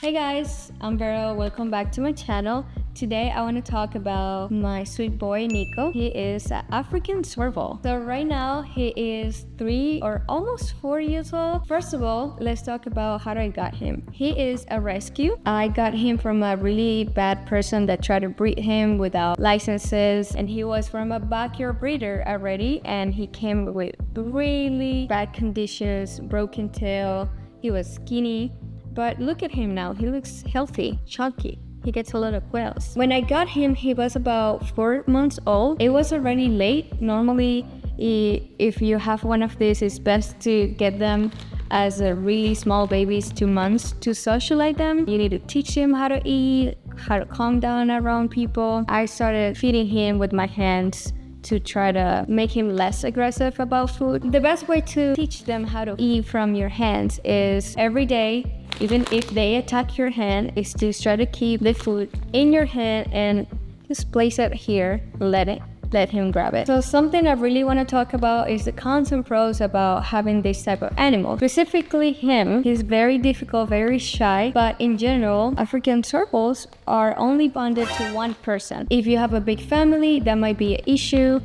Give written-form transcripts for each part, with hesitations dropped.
Hey guys, I'm Vera. Welcome back to my channel. Today I want to talk about my sweet boy Nico. He is an African Serval. So right now he is 3 or almost 4 years old. First of all, let's talk about how I got him. He is a rescue. I got him from a really bad person that tried to breed him without licenses, and he was from a backyard breeder already, and he came with really bad conditions, broken tail. He was skinny. But look at him now, he looks healthy, chunky. He gets a lot of quails. When I got him, he was about 4 months old. It was already late. Normally, if you have one of these, it's best to get them as a really small babies, 2 months, to socialize them. You need to teach him how to eat, how to calm down around people. I started feeding him with my hands to try to make him less aggressive about food. The best way to teach them how to eat from your hands is every day, even if they attack your hand, is to try to keep the food in your hand and just place it here, let him grab it. So something I really want to talk about is the cons and pros about having this type of animal. Specifically him, he's very difficult, very shy, but in general, African Servals are only bonded to one person. If you have a big family, that might be an issue.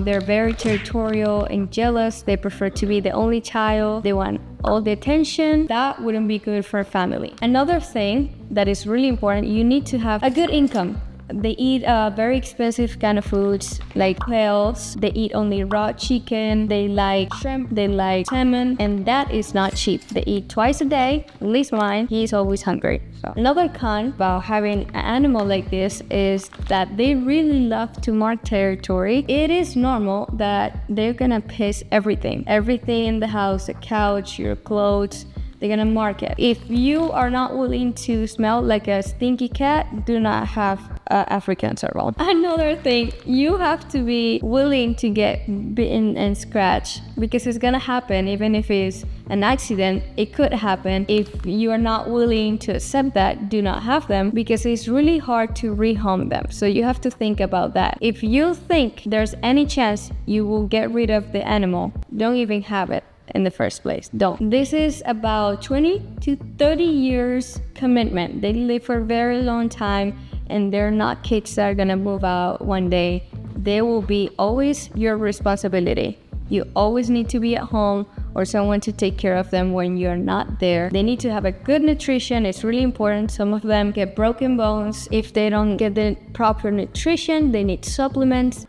They're very territorial and jealous. They prefer to be the only child. They want all the attention. That wouldn't be good for a family. Another thing that is really important, you need to have a good income. They eat very expensive kind of foods like quails. They eat only raw chicken. They like shrimp. They like salmon, and that is not cheap. They eat twice a day. At least mine. He's always hungry. So another con about having an animal like this is that they really love to mark territory. It is normal that they're gonna piss everything in the house, the couch, your clothes. They're gonna mark it. If you are not willing to smell like a stinky cat, do not have African Serval. Another thing, you have to be willing to get bitten and scratched, because it's gonna happen. Even if it's an accident, it could happen. If you are not willing to accept that, do not have them, because it's really hard to rehome them. So you have to think about that. If you think there's any chance you will get rid of the animal, don't even have it in the first place. Don't. This is about 20 to 30 years commitment. They live for a very long time, and they're not kids that are gonna move out one day. They will be always your responsibility. You always need to be at home or someone to take care of them when you're not there. They need to have a good nutrition. It's really important. Some of them get broken bones. If they don't get the proper nutrition, they need supplements.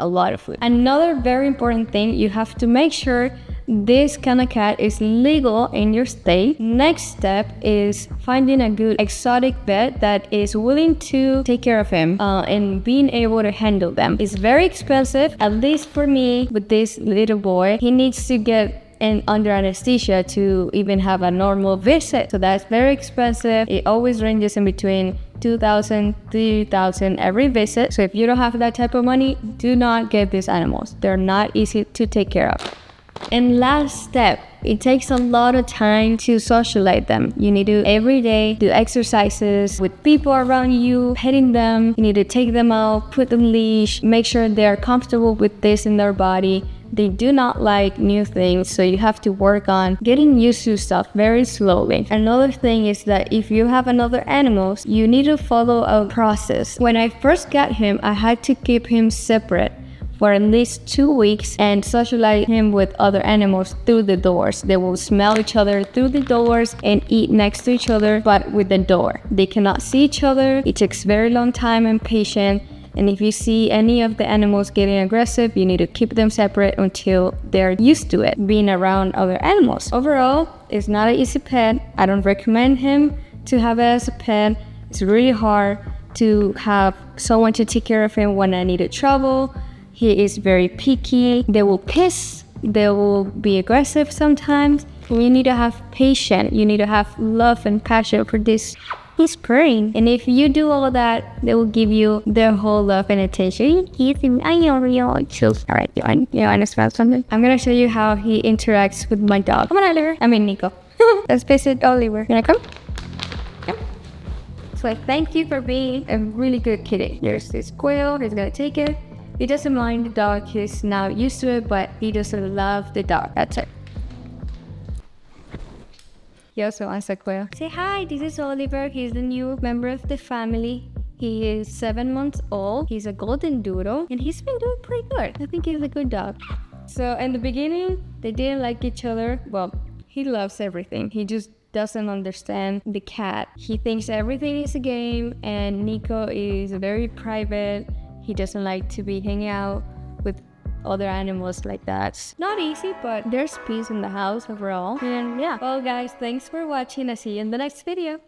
A lot of food. Another very important thing, you have to make sure this kind of cat is legal in your state. Next step is finding a good exotic vet that is willing to take care of him and being able to handle them. It's very expensive, at least for me with this little boy. He needs to get under anesthesia to even have a normal visit. So that's very expensive. It always ranges in between $2,000, $3,000 every visit. So if you don't have that type of money, do not get these animals. They're not easy to take care of. And last step, it takes a lot of time to socialize them. You need to every day do exercises with people around you, petting them. You need to take them out, put them leash, make sure they're comfortable with this in their body. They do not like new things, so you have to work on getting used to stuff very slowly. Another thing is that if you have another animals, you need to follow a process. When I first got him, I had to keep him separate for at least 2 weeks and socialize him with other animals through the doors. They will smell each other through the doors and eat next to each other, but with the door. They cannot see each other. It takes very long time and patience. And if you see any of the animals getting aggressive, you need to keep them separate until they're used to it, being around other animals. Overall, it's not an easy pet. I don't recommend him to have it as a pet. It's really hard to have someone to take care of him when I need to travel. He is very picky. They will piss. They will be aggressive sometimes. You need to have patience. You need to have love and passion for this. He's purring, and if you do all of that, they will give you their whole love and attention. Alright, you want to smell something? I'm gonna show you how he interacts with my dog. Come on, Oliver. I mean, Nico. Let's visit Oliver. You wanna come? Yep. So thank you for being a really good kitty. There's this quail. He's gonna take it. He doesn't mind the dog. He's now used to it, but he doesn't love the dog. That's it. He also wants a quail. Say hi, this is Oliver. He's the new member of the family. He is 7 months old. He's a golden doodle, and he's been doing pretty good. I think he's a good dog. So in the beginning, they didn't like each other. Well, he loves everything. He just doesn't understand the cat. He thinks everything is a game, and Nico is very private. He doesn't like to be hanging out with other animals like that. It's not easy, but there's peace in the house overall. And yeah, well guys, thanks for watching. I'll see you in the next video.